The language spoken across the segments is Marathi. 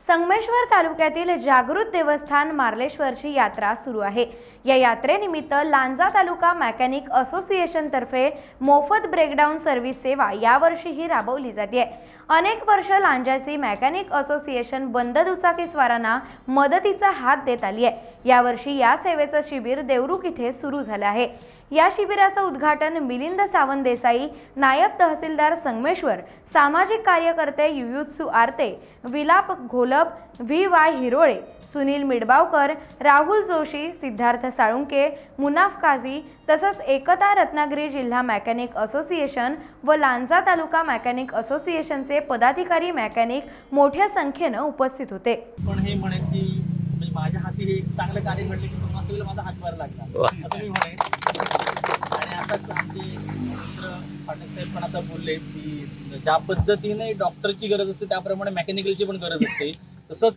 संगमेश्वर तालुक्यातील जागृत देवस्थान मार्लेश्वरची यात्रा सुरू आहे। या यात्रेनिमित्त लांजा तालुका मेकॅनिक असोसिएशन तर्फे मोफत ब्रेकडाऊन सर्व्हिस सेवा यावर्षीही राबवली जाते। अनेक वर्ष लांजाची मेकॅनिक असोसिएशन बंद दुचाकीस्वारांना मदतीचा हात देत आली आहे। यावर्षी या सेवेचं शिबिर देवरुख इथे सुरू झालं आहे। या शिबिराचं उद्घाटन मिलिंद सावंत देसाई, नायब तहसीलदार संगमेश्वर, सामाजिक कार्यकर्ते युयुत्सु आरते, विलाप घोलप, VY हिरोळे, सुनील मिडबावकर, राहुल जोशी, सिद्धार्थ साळुंके, मुनाफ काझी तसंच एकता रत्नागिरी जिल्हा मेकॅनिक असोसिएशन व लांजा तालुका मेकॅनिक असोसिएशनचे पदाधिकारी मेकॅनिक मोठ्या संख्येने उपस्थित होते। पण हे म्हणे की म्हणजे माझ्या हाती हे चांगलं कार्य घडले की समाजसेवेला माझा हातभार लागला असं मी म्हणे। आणि आताच आमचे मित्र पाठक साहेब पण आता बोललेच की ज्या पद्धतीने डॉक्टरची गरज असते त्याप्रमाणे मेकॅनिकलची पण गरज असते, तसंच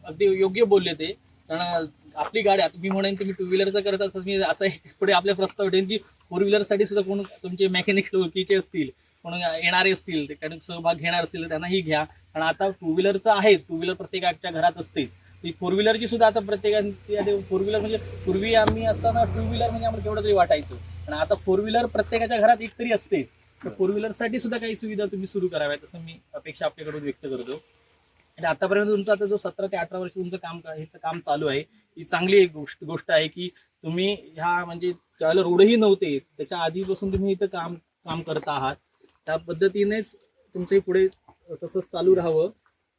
अगदी योग्य बोलले ते। कारण आपली गाडी आता मी म्हणेन तुम्ही 2 व्हीलरचं करत असं मी असं पुढे आपल्या प्रस्ताव ठेवीन की 4 व्हीलरसाठी सुद्धा कोण तुमचे मेकॅनिकल ओळखीचे असतील, कोण येणारे असतील, त्याच्यात सहभाग घेणार असतील त्यांनाही घ्या। कारण आता 2 व्हीलरचं आहेच, 2 व्हीलर प्रत्येकाच्या घरात असतेच, ती 4 व्हीलरची सुद्धा आता प्रत्येकाची 4 व्हीलर म्हणजे पूर्वी आम्ही असताना 2 व्हीलर म्हणजे आम्हाला केवढं तरी वाटायचं, पण आता 4 व्हीलर प्रत्येकाच्या घरात एक तरी असतेच। तर 4 व्हीलरसाठी सुद्धा काही सुविधा तुम्ही सुरू कराव्यात असं मी अपेक्षा आपल्याकडून व्यक्त करतो। आणि आतापर्यंत तुमचं आता जो 17 ते 18 वर्ष तुमचं काम चालू आहे, ही चांगली एक गोष्ट आहे की तुम्ही ह्या म्हणजे ज्यावेळेला रोडही नव्हते त्याच्या आधीपासून तुम्ही इथं काम करत आहात। त्या पद्धतीनेच तुमचं पुढे तसंच चालू राहावं।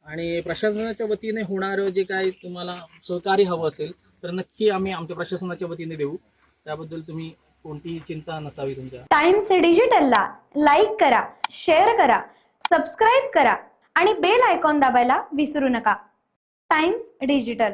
आणि प्रशासनाच्या वतीने होणारं जे काय तुम्हाला सहकार्य हवं असेल तर नक्की आम्ही आमच्या प्रशासनाच्या वतीने देऊ, त्याबद्दल तुम्ही कोणतीही चिंता नसावी तुमच्या। टाइम्स डिजिटलला लाईक करा, शेअर करा, सबस्क्राईब करा आणि बेल आयकॉन दाबायला विसरू नका। Times digital.